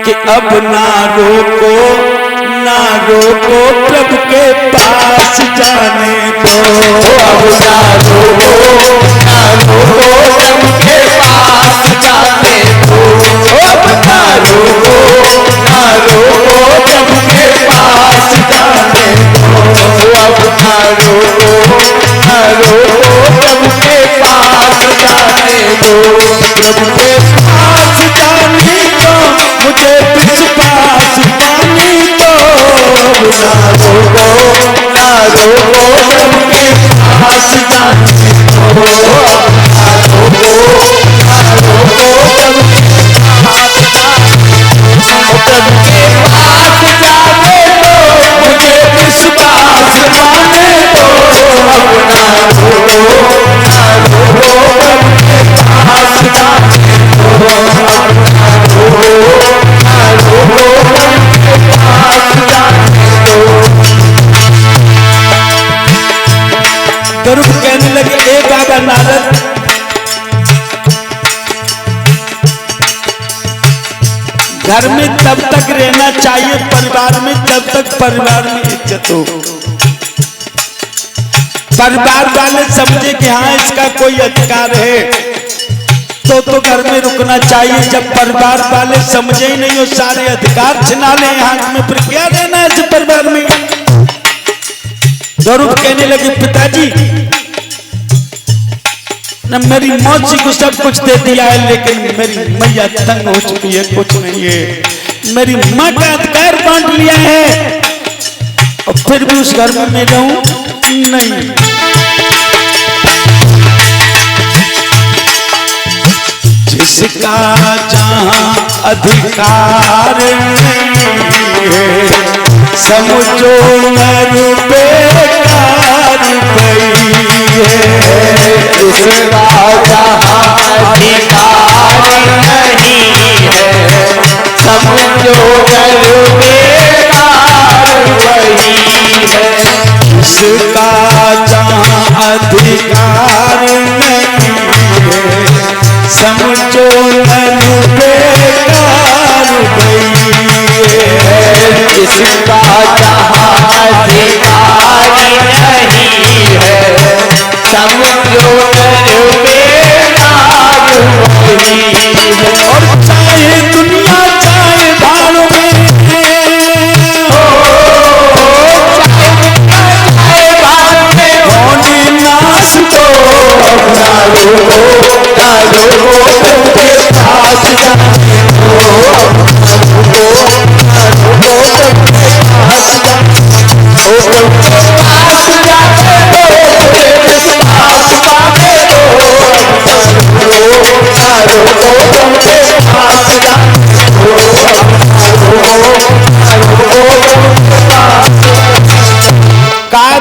कि अब ना रोको प्रभु के पास जाने दो। अब ना रोको प्रभु के पास जाने दो। अब ना रोको प्रभु के पास जाने दो। अब ना रोको प्रभु के पास जाने दो। प्रभु के पास जाने दो, मुझे विश्वास पाने दो। ना रोको प्रभु के पास जाने दो। ना रोको प्रभु के पास जाने दो। प्रभु के पास जाने दो, मुझे विश्वास पाने दो। अब ना रोको प्रभु के पास जाने दो। अब ना रोको प्रभु के पास जाने दो। ध्रुव कहने लगे, ए बाबा नारद, घर में तब तक रहना चाहिए परिवार में जब तक परिवार में इज्जत हो। परिवार वाले समझे कि हाँ इसका कोई अधिकार है तो घर में रुकना चाहिए। जब परिवार वाले समझे ही नहीं हो, सारे अधिकार छिना ले हाथ में, फिर क्या रहना है इस परिवार में। ध्रुव कहने लगे, पिताजी न मेरी मौसी को सब कुछ दे दिया है, लेकिन मेरी मैया तंग हो चुकी है, कुछ नहीं है। मेरी माँ का अधिकार बांट लिया है और फिर भी उस घर में मैं रहूं नहीं। जिसका जहां अधिकार नहीं है, समझो नर बेकार गई है। जिसका जहां अधिकार नहीं है, समझो नर बेकार वही है। जिसका जहां अधिकार नहीं है, समझो नर बेकार गई है। जिसका जहां अधिकार नहीं है, समझो नर बेकार वही है। और चाहे दुनिया चाहे भाड़ में, चाहे भाड़ में होने नाश दो। ना रोको प्रभु के पास जाने दो।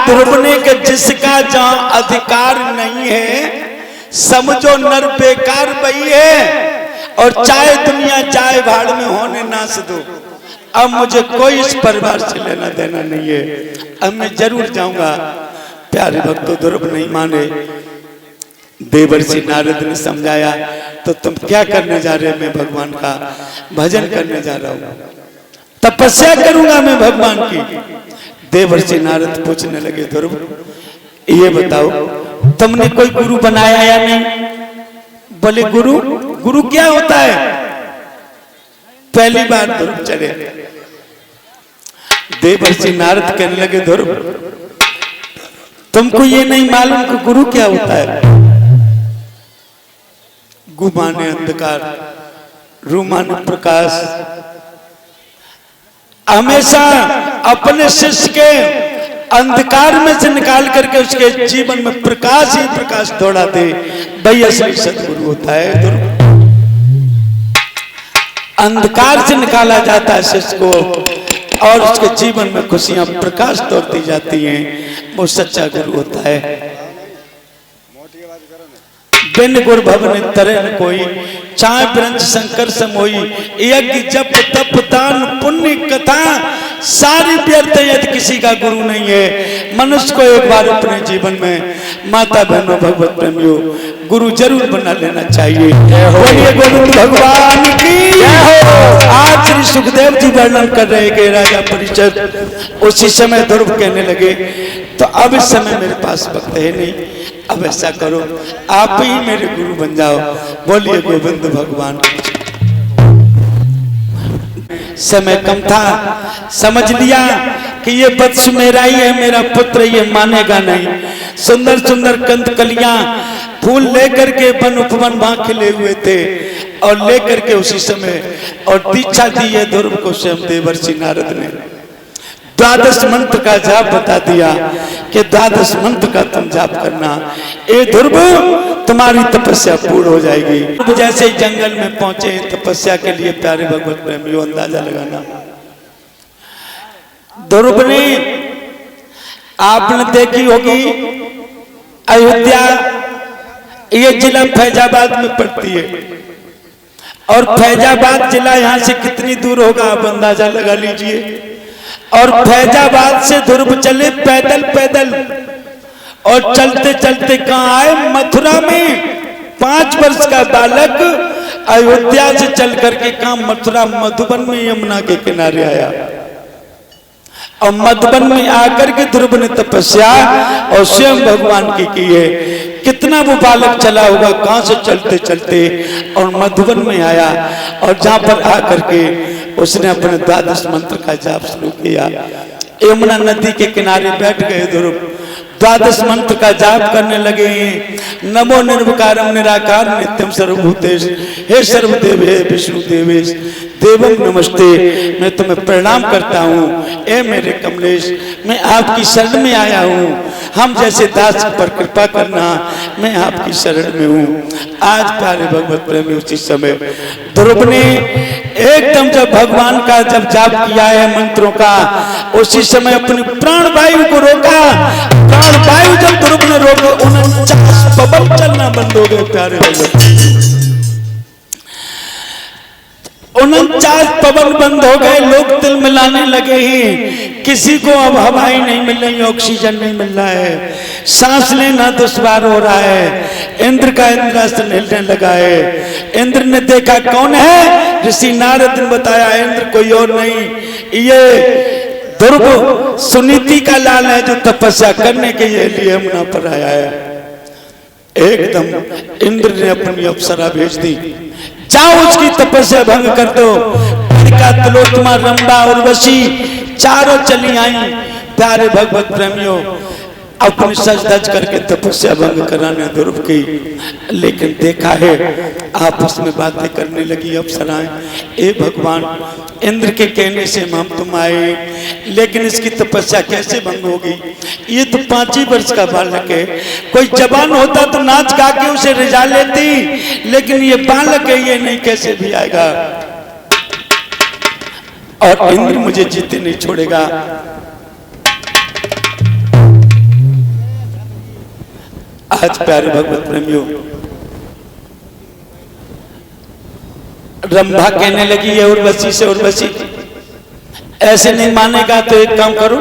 ध्रुव ने कि जिसका जहां अधिकार नहीं है, समझो नर बेकार बही है। और चाहे दुनिया चाहे भाड़ में होने नाश दो। अब मुझे कोई इस परिवार से लेना देना नहीं है, अब मैं जरूर जाऊंगा। प्यारे भक्तों, ध्रुव नहीं माने। देवर्षि नारद ने समझाया, तो तुम क्या करने जा रहे हो? मैं भगवान का भजन करने जा रहा हूं, तपस्या करूंगा मैं भगवान की। देवर्षि नारद पूछने लगे, ध्रुव ये बताओ तुमने कोई गुरु बनाया या नहीं? बोले, गुरु क्या होता है? पहली बार ध्रुव चले। देवर्षि नारद कहने लगे, ध्रुव तुमको ये नहीं मालूम कि गुरु क्या होता है? गु माने अंधकार, रू माने प्रकाश। हमेशा अपने शिष्य के अंधकार में से निकाल करके उसके जीवन में प्रकाश ही प्रकाश दौड़ा दे, वही असली सदगुरु होता है। अंधकार से निकाला जाता है शिष्य को और उसके जीवन में खुशियां प्रकाश दौड़ती जाती हैं, वो सच्चा गुरु होता है। बिन गुर भवन तरन कोई, चाहे ब्रंज शंकर समोई। यज्ञ जप तप दान पुण्य कथा सारी व्यर्थ है यदि किसी का गुरु नहीं है। मनुष्य को एक बार अपने जीवन में माता बहनों भगवत प्रेमियों गुरु जरूर बना लेना चाहिए। बोलिए गोविंद भगवान की जय हो। आज श्री वर्णन कर रहे कि राजा परीक्षित, उसी समय ध्रुव कहने लगे तो अब इस समय मेरे पास वक्त है नहीं, अब ऐसा करो आप ही मेरे गुरु बन जाओ। बोलिए गोविंद भगवान। समय कम था, समझ लिया कि ये वत्स मेरा ही है, मेरा पुत्र, ये मानेगा नहीं। सुंदर सुंदर कंद कलियां फूल लेकर के वन उपवन वहां खिले हुए थे और लेकर के उसी समय और दीक्षा दी है ध्रुव को स्वयं देवर्षि नारद ने। द्वादश मंत्र का जाप बता दिया कि द्वादश मंत्र का तुम जाप करना, ए ध्रुव तुम्हारी तपस्या पूर्ण हो जाएगी। जैसे ही जंगल में पहुंचे तपस्या के लिए, प्यारे भगवत प्रेमियों अंदाजा लगाना, ध्रुव ने, आपने देखी होगी अयोध्या, ये जिला फैजाबाद में पड़ती है और फैजाबाद जिला यहां से कितनी दूर होगा आप अंदाजा लगा लीजिए। और फैजाबाद से ध्रुव चले पैदल पैदल और चलते चलते कहां आए, मथुरा में। 5 वर्ष का बालक अयोध्या से चल करके कहां, मथुरा मधुबन में यमुना के किनारे आया और मधुबन में आकर के ध्रुव ने तपस्या और स्वयं भगवान की है। कितना वो बालक चला होगा, कहां से चलते चलते और मधुबन में आया और जहां पर आकर के उसने अपने द्वादश मंत्र का जाप शुरू किया। यमुना नदी के किनारे बैठ गए ध्रुव, द्वादश मंत्र का जाप करने लगे। नमो निर्विकारम निराकार नित्यम सर्वभूतेश, हे सर्वदेव हे विष्णु देवेश देवम नमस्ते। मैं तुम्हें प्रणाम करता हूँ, ए मेरे कमलेश, मैं आपकी शरण में आया हूँ, हम जैसे दास पर कृपा करना, मैं आपकी शरण में हूँ। आज प्यारे भगवत प्रेमी उसी समय ध्रुव ने एकदम जब भगवान का जब जाप किया है मंत्रों का, उसी समय अपनी प्राण वायु को रोका। प्राण वायु जब ध्रुव ने रोके 49 पवन चलना बंद हो गए। प्यारे भगवत 49 पवन बंद हो गए, लोग तिल मिलाने लगे हैं। किसी को अब हवाई नहीं मिल रही, ऑक्सीजन नहीं मिल रहा है, सांस लेना दुश्वार हो रहा है। इंद्र का इंद्रासन हिलने लगा है। इंद्र ने देखा कौन है, ऋषि नारद ने बताया इंद्र कोई और नहीं, ये ध्रुव सुनीति का लाल है जो तपस्या करने के लिए यमुना पर आया है। एकदम इंद्र ने अपनी अप्सरा भेज दी, जाओ उसकी तपस्या भंग कर दो। का तिलोत्तमा रंभा उर्वशी चारों चली आई। प्यारे भगवत प्रेमियों अपनी सज धज करके तपस्या भंग कराने ध्रुव की, लेकिन देखा है आपस में बातें करने लगी अप्सराएं। ए भगवान, इंद्र के कहने से हम तुम आए, लेकिन इसकी तपस्या कैसे भंग होगी? ये तो 5 ही वर्ष का बालक है, कोई जवान होता तो नाच गा के उसे रिझा लेती, लेकिन ये बालक है, ये नहीं कैसे भी आएगा। और इंद्र मुझे जीते नहीं छोड़ेगा। आज प्यारे भगवत प्रेमियों रंभा कहने लगी है उर्वशी से, उर्वशी ऐसे नहीं मानेगा तो एक काम करो,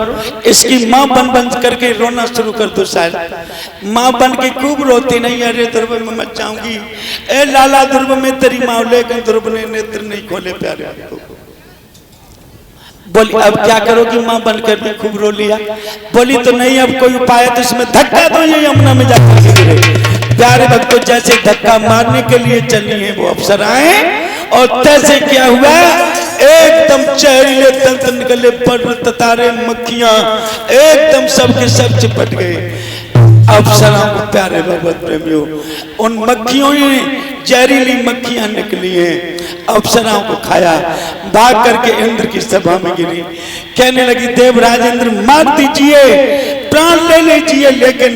इसकी माँ बन करके रोना शुरू कर दो। शायद माँ बन के खूब रोती, नहीं अरे ध्रुव में मत जाऊंगी, ए लाला ध्रुव में तेरी माँ, लेकिन ध्रुव ने नेत्र नहीं खोले। प्यारे बोली अब क्या करोगी? माँ बनकर भी खूब रो लिया। बोली तो नहीं अब कोई उपाय है तो इसमें धक्का दो, ये यमुना में जाकर गिरे। प्यारे भक्तों जैसे धक्का मारने के लिए चली है वो अप्सराएं, और तैसे क्या हुआ, एकदम चहरीले तंत्र निकले, पर ततारे मक्खियां एकदम सबके सब चिपट गए। अप्सराओं को प्यारे भगवत प्रेमियों उन मक्खियों ने जहरीली मक्खियां निकली हैं, अप्सराओं को खाया। भाग करके इंद्र की सभा में गिरी, कहने लगी देवराज इंद्र मार दीजिए, प्राण ले लीजिए, लेकिन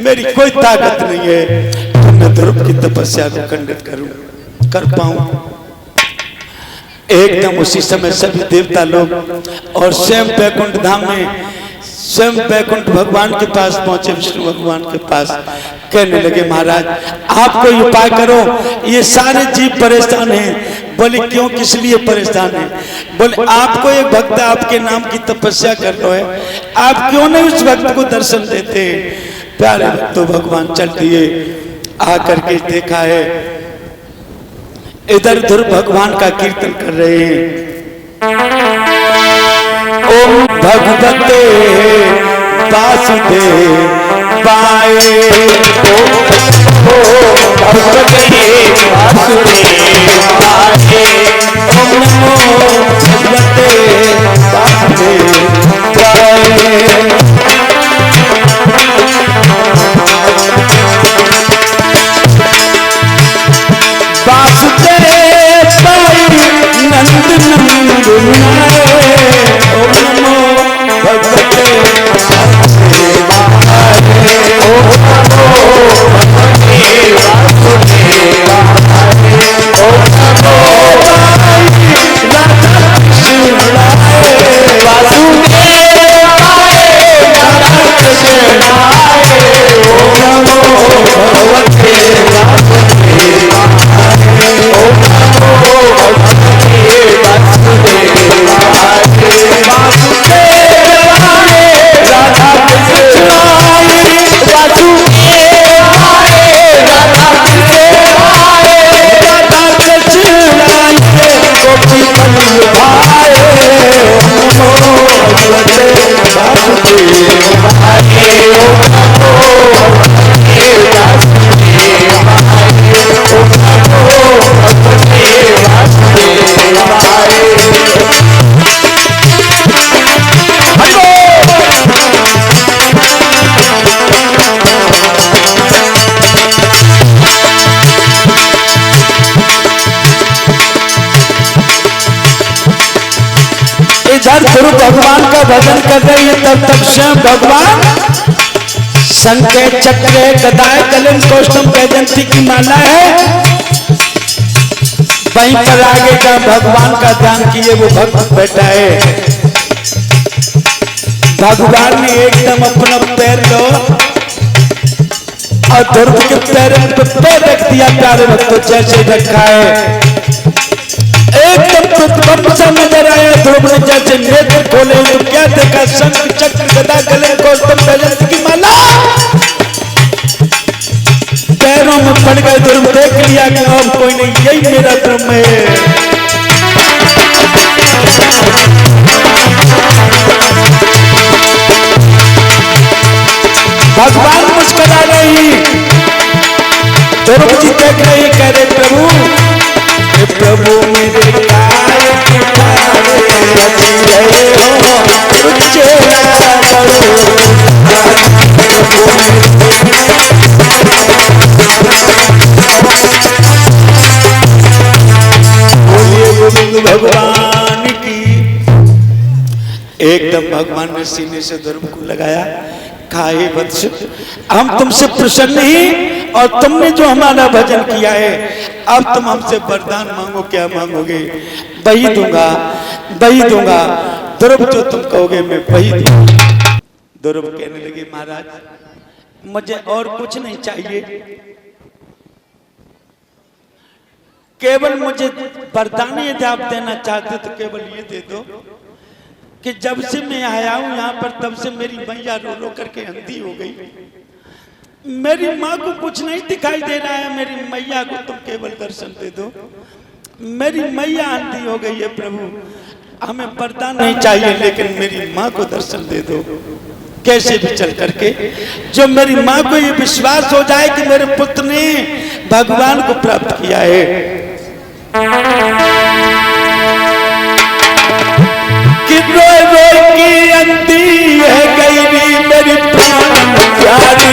मेरी कोई ताकत नहीं है तो मैं ध्रुव की तपस्या को खंडित कर पाऊं। एकदम उसी समय सभी देवता लोग और स्वयं बैकुंठ धाम में स्वयं बैकुंठ भगवान के पास पहुंचे, विष्णु भगवान के पास, कहने लगे महाराज आप कोई उपाय करो, ये सारे जीव परेशान हैं। बोले क्यों, किस लिए परेशान हैं? बोले आपको एक भक्त आपके नाम की तपस्या कर रहा है, आप क्यों नहीं उस भक्त को दर्शन देते? प्यारे भक्तों भगवान चल दिए, आकर के देखा है इधर ध्रुव भगवान का कीर्तन कर रहे हैं। ओम भगवते वासुदेवाय। भगवते वासुदेवाय। ओम नमो भगवते वासुदेवाय। वासुदेवाय नंद नंदनाय। ओम नमो भगवते वासुदेवाय। ओम नमो भगवते वासुदेवाय। ओम नमो राधा कृष्णाय। वासुदेवाय राधा कृष्णाय। ओम नमो भगवते वासुदेवाय। ओम नमो भगवते वासुदेवाय। वासुदेवाय राधा कृष्णाय। वासुदेवाय राधा कृष्णाय। राधा कृष्णाय गोपी बल्लभाय। ओम नमो भगवते वासुदेवाय। ओम नमो भगवते वासुदेवाय। ओम नमो भगवते वासुदेवाय। इधर गुरु भगवान का भजन कर रही है, तब तक स्वयं भगवान शंख चक्र गदाय कलम कौस्तुभ वैजयंती की माला है। वहीं पर आगे का भगवान का ध्यान किए वो भक्त बैठा है। भगवान ने एकदम अपना पैर लो और ध्रुव के पैर पे पैर रख दिया। प्यारे भक्तों जैसे रखा है एकदम प्रतिबंध सा नजर आया। ध्रुव ने जैसे नेत्र खोले तो क्या देखा? शंख चक्र गदा कलम कौस्तुभ वैजयंती की माला पैरों में पड़ गए। ध्रुव देख लिया कि अब कोई नहीं, यही मेरा धर्म है। भगवान मुस्कुरा रही, ध्रुव जी देख रही, कह रहे प्रभु प्रभु मेरे काय रची रहे हो चेहरा करो। बोलिए गोविंद भगवान की। एकदम भगवान ने सीने से ध्रुव को लगाया। खाए वत्स हम तुमसे प्रसन्न ही, और तुमने जो हमारा भजन किया है अब तुम हमसे वरदान मांगो। क्या मांगोगे? वही दूंगा, वही दूंगा। ध्रुव जो तुम कहोगे मैं वही दूंगा। ध्रुव कहने लगे महाराज मुझे और कुछ नहीं चाहिए, केवल मुझे वरदान यदि आप देना चाहते तो केवल ये दे दो कि जब से मैं आया हूं यहाँ पर तब से मेरी मैया रो रो करके अंधी हो गई। मेरी माँ को कुछ नहीं दिखाई दे रहा है, मेरी मैया को तुम केवल दर्शन दे दो। मेरी मैया अंधी हो गई है प्रभु, हमें वरदान नहीं चाहिए लेकिन मेरी माँ को दर्शन दे दो। कैसे भी चल करके जो मेरी माँ को ये विश्वास हो जाए कि मेरे पुत्र ने भगवान को प्राप्त किया है। कि रोए रोए की अंधी है गई मेरी प्राण प्यारी।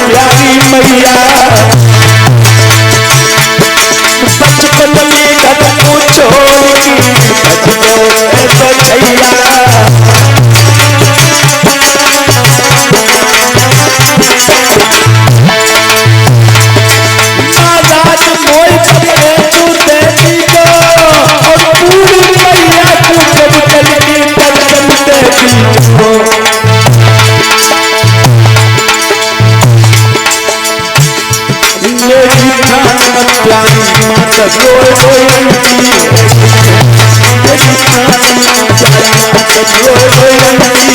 प्यारी मैया बचपन में घर को छोड़ी बचपन ऐसा छैया। महाराज मोल करके तू देवी को और पूरी मैया को जब करके दर्शन देवी को। प्राण मत प्यारी माता रोए रोए अंटी मेरी प्राण मत प्यारी माता रोए रोए अंटी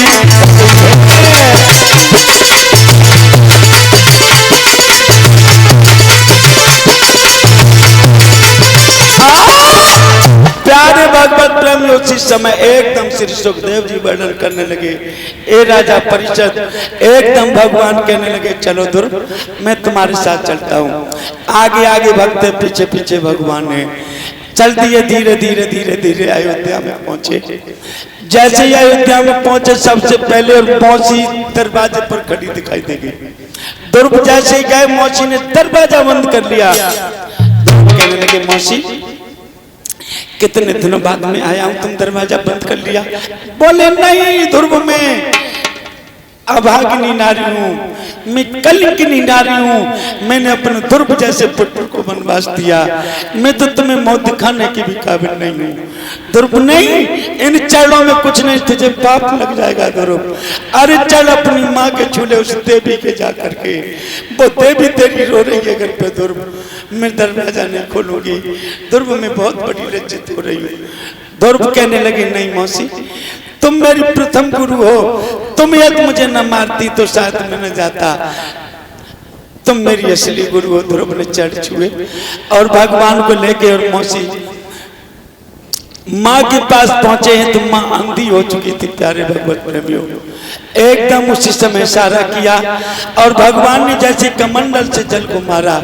प्यारे भगवत प्रेमी उसी समय एकदम श्री सुखदेव जी वर्णन करने लगे। ए राजा परिषद एकदम भगवान कहने लगे चलो ध्रुव मैं तुम्हारे साथ चलता हूँ। आगे आगे भगते पीछे पीछे भगवान ने चल दिए। धीरे धीरे धीरे धीरे अयोध्या में पहुंचे। जैसे ही अयोध्या में पहुंचे सबसे पहले और मौसी दरवाजे पर खड़ी दिखाई देगी। ध्रुव जैसे ही गए मौसी ने दरवाजा बंद कर लिया। कहने लगे मौसी कितने दिनों बाद में आया हूं तुम दरवाजा बंद कर लिया। बोले नहीं ध्रुव में अभागिनी नारी हूं मैं कलंकिनी नारी हूं। मैंने अपने ध्रुव जैसे पुत्र को वनवास दिया। मैं तो तुम्हें मौत दिखाने की भी काबिल नहीं हूं। ध्रुव नहीं इन चरणों में कुछ नहीं तुझे पाप लग जाएगा ध्रुव। अरे चल अपनी माँ के झूले उस देवी के जा करके वो देवी तेरी रो रही है घर पे ध्रुव मैं दरवाजा नहीं खोलूंगी। ध्रुव में बहुत बड़ी लज्जित हो रही हूँ। ध्रुव कहने लगे नहीं मौसी तुम मेरी प्रथम गुरु हो। तुम यदि मुझे न मारती तो शायद मैं न जाता। तुम मेरी असली गुरु हो। ध्रुव ने चढ़ छुए और भगवान को लेके और मौसी माँ के पास पहुंचे हैं तो माँ अंधी हो चुकी थी। प्यारे भगवत प्रेमियों एकदम उसी समय इशारा किया और भगवान ने जैसे कमंडल से जल को मारा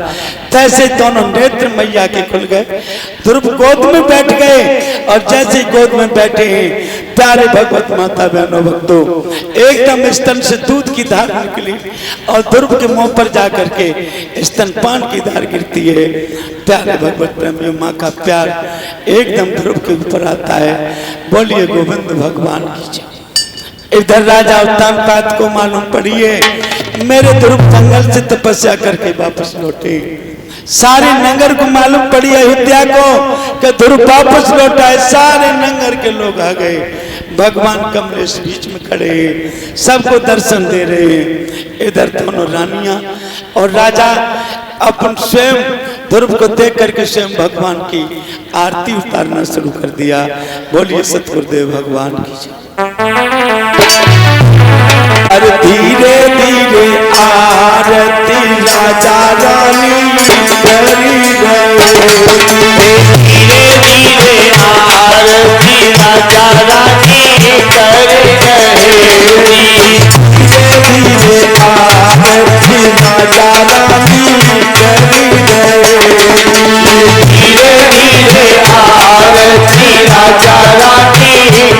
तैसे दोनों नेत्र मैया के खुल गए। ध्रुव गोद में बैठ गए और जैसे गोद में बैठे हैं प्यारे भगवत माता बहनों भक्तों एकदम स्तन से दूध की धार निकली और ध्रुव के मुंह पर जाकर के स्तनपान की धार गिरती है। प्यारे भगवत प्रेमियों माँ का प्यार एकदम ध्रुव के ऊपर आता है। बोलिए गोविंद भगवान की जय। इधर राजा उत्तानपाद को मालूम पड़ी है मेरे ध्रुव जंगल से तपस्या करके वापस लौटे। सारे नगर को मालूम पड़ी अयोध्या को कि ध्रुव वापस लौटा है। सारे नगर के लोग आ गए। भगवान कमलेश बीच में खड़े सबको दर्शन दे रहे हैं। इधर दोनों रानियां और राजा अपन स्वयं ध्रुव को देख करके स्वयं भगवान की आरती उतारना शुरू कर दिया। बोलिए सतगुरुदेव भगवान की जय। अरे धीरे धीरे आरती राजा रानी करी गए। धीरे धीरे आरती राजा रानी कर गए। धीरे धीरे आरती राजा रानी करी गए। धीरे धीरे आरती राजा रानी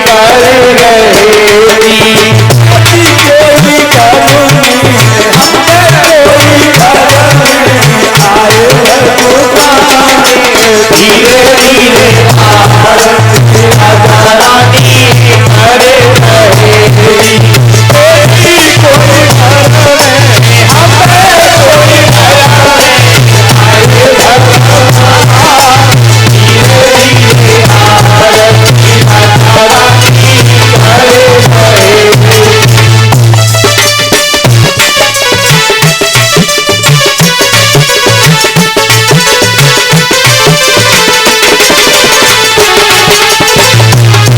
कर गए। धीरे धीरे आरती राजा रानी कर गए। आशा मन में लगी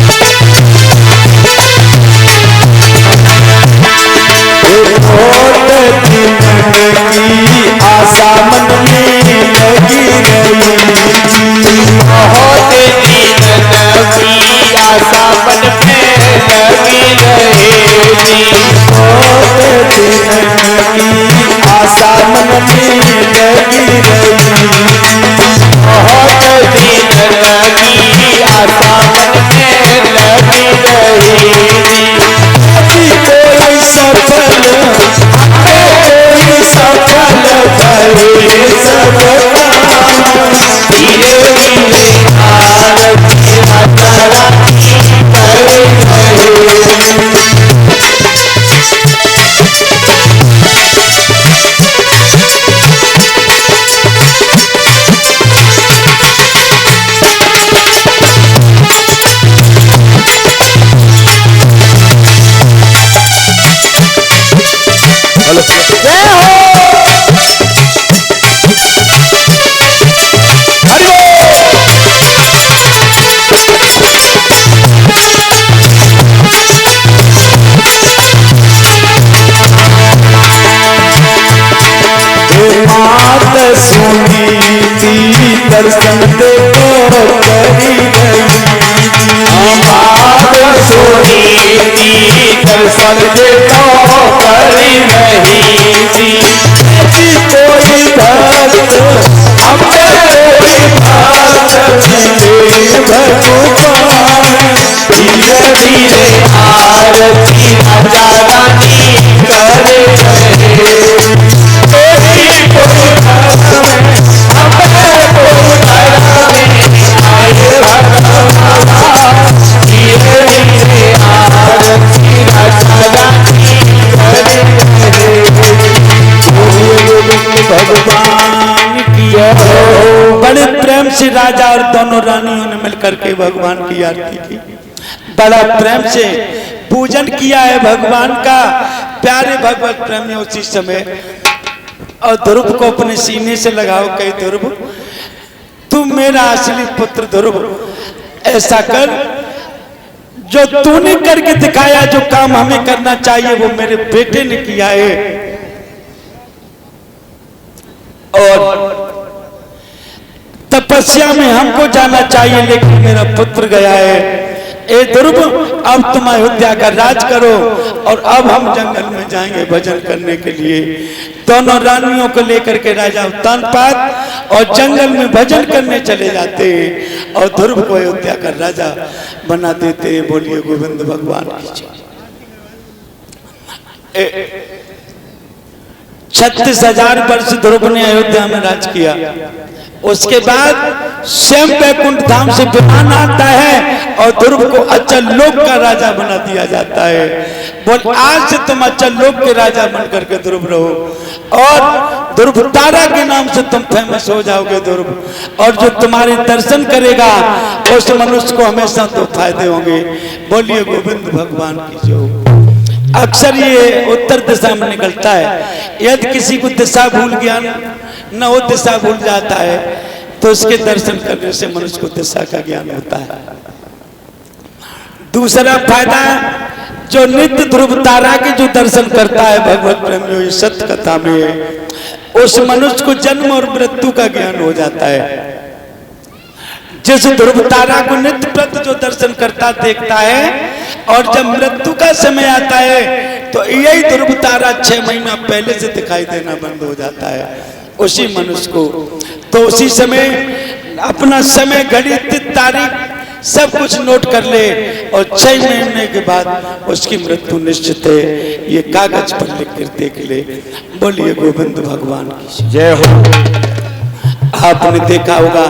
रही। बहुत दिन नबी आशा मन में लगी रहेगी। बहुत दिन की आशा मन में लगी रही। बहुत दिन नबी आशा मन में लगी रहेगी। अभी कोई सफल भले सब धीरे धीरे आरती राजा रानी कर गए। मात सुनी थी दर्शन देखो करी रही बात सुनी थी दर्शन देखो करी रही थी ऐसी कोई भक्त हमने कोई भक्त मिले भगवान धीरे धीरे आरती राजा रानी करे रहे कोई कोई भक्त में हमें कोई धर्म में आए भगवान धीरे धीरे आरती राजा रानी करे रहे भगवान की बड़े प्रेम से राजा और दोनों रानियों ने मिलकर के भगवान की आरती की, बड़ा प्रेम से पूजन किया है भगवान का। प्यारे भगवत प्रेमी उसी समय और ध्रुव को अपने सीने से लगाओ, कहे ध्रुव तुम मेरा असली पुत्र ध्रुव, ऐसा कर जो तूने करके दिखाया, जो काम हमें करना चाहिए वो मेरे बेटे ने किया है। और तपस्या में हमको जाना चाहिए लेकिन मेरा पुत्र गया है। ए ध्रुव अब तुम अयोध्या का राज करो और अब हम जंगल में जाएंगे भजन करने के लिए। दोनों रानियों को लेकर के राजा उत्तानपाद और जंगल में भजन करने चले जाते हैं और ध्रुव को अयोध्या का राजा बना देते हैं। बोलिए गोविंद भगवान की जय। 36,000 वर्ष ध्रुव ने अयोध्या में राज किया। उसके बाद स्वयं वैकुंठ धाम से विमान आता है और ध्रुव को अचल लोक का राजा बना दिया जाता है। बोल आज से तुम अचल लोक के राजा बन करके ध्रुव रहो और ध्रुव तारा के नाम से तुम फेमस हो जाओगे ध्रुव, और जो तुम्हारे दर्शन करेगा उस मनुष्य को हमेशा तो फायदे होंगे। बोलिए गोविंद भगवान की जय। अक्सर ये उत्तर दिशा में निकलता है, यदि किसी को दिशा भूल गया न वो दिशा भूल जाता है तो उसके दर्शन करने से मनुष्य को दिशा का ज्ञान होता है। दूसरा फायदा, जो नित्य ध्रुव तारा के जो दर्शन करता है भगवत प्रेमियों सत्य कथा में, उस मनुष्य को जन्म और मृत्यु का ज्ञान हो जाता है। जिस ध्रुव तारा को नित्य प्रति जो दर्शन करता देखता है और जब मृत्यु का समय आता है तो यही ध्रुव तारा 6 महीना पहले से दिखाई देना बंद हो जाता है उसी मनुष्य को। तो उसी समय अपना समय, घड़ी, तिथि, तारीख सब कुछ नोट कर ले और 6 महीने के बाद उसकी मृत्यु निश्चित है, ये कागज पर लिख कर देख ले। बोलिए गोविंद भगवान की जय हो। आपने देखा होगा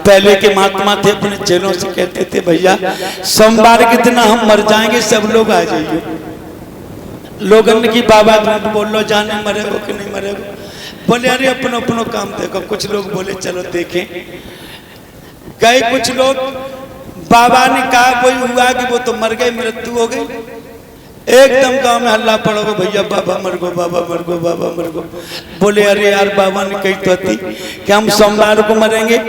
पहले के महात्मा थे, अपने चेलों से कहते थे भैया सोमवार के दिन हम मर जाएंगे, सब लोग आ जाइए। लोगन की बाबा झूठ बोल लो, जाने मरेगो कि नहीं मरेगो। बोले अरे अपनो अपनो काम देखो। कुछ लोग बोले चलो देखें। गए कुछ लोग, बाबा ने कहा कोई हुआ कि वो तो मर गए, मृत्यु हो गई। एकदम गांव में हल्ला पड़ोगे भैया बाबा मर गो, बाबा मर गो, बाबा मर गो। बोले अरे यार बाबा ने कही तो थी कि हम सोमवार को मरेंगे,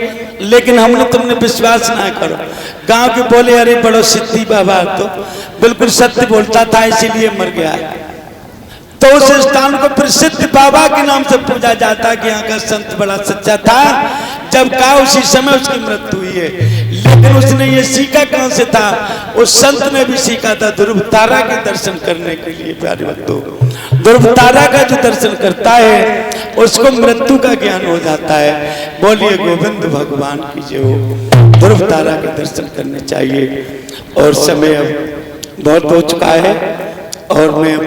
लेकिन हमने तुमने विश्वास ना करो। गांव के बोले अरे बड़ो सिद्धि बाबा तो बिल्कुल सत्य बोलता था इसीलिए मर गया। तो उस स्थान को प्रसिद्ध बाबा के नाम से पूजा जाता कि यहाँ का संत बड़ा सच्चा था। जब कहा उसी समय उसकी मृत्यु हुई है, लेकिन उसने ये सीखा कहां से था? उस संत ने भी सीखा था ध्रुव तारा के दर्शन करने के लिए। प्यारे भक्तों, ध्रुव तारा का जो दर्शन करता है उसको मृत्यु का ज्ञान हो जाता है। बोलिए गोविंद भगवान की जय हो। ध्रुव तारा के दर्शन करने चाहिए। और समय अब बहुत हो चुका है और मैं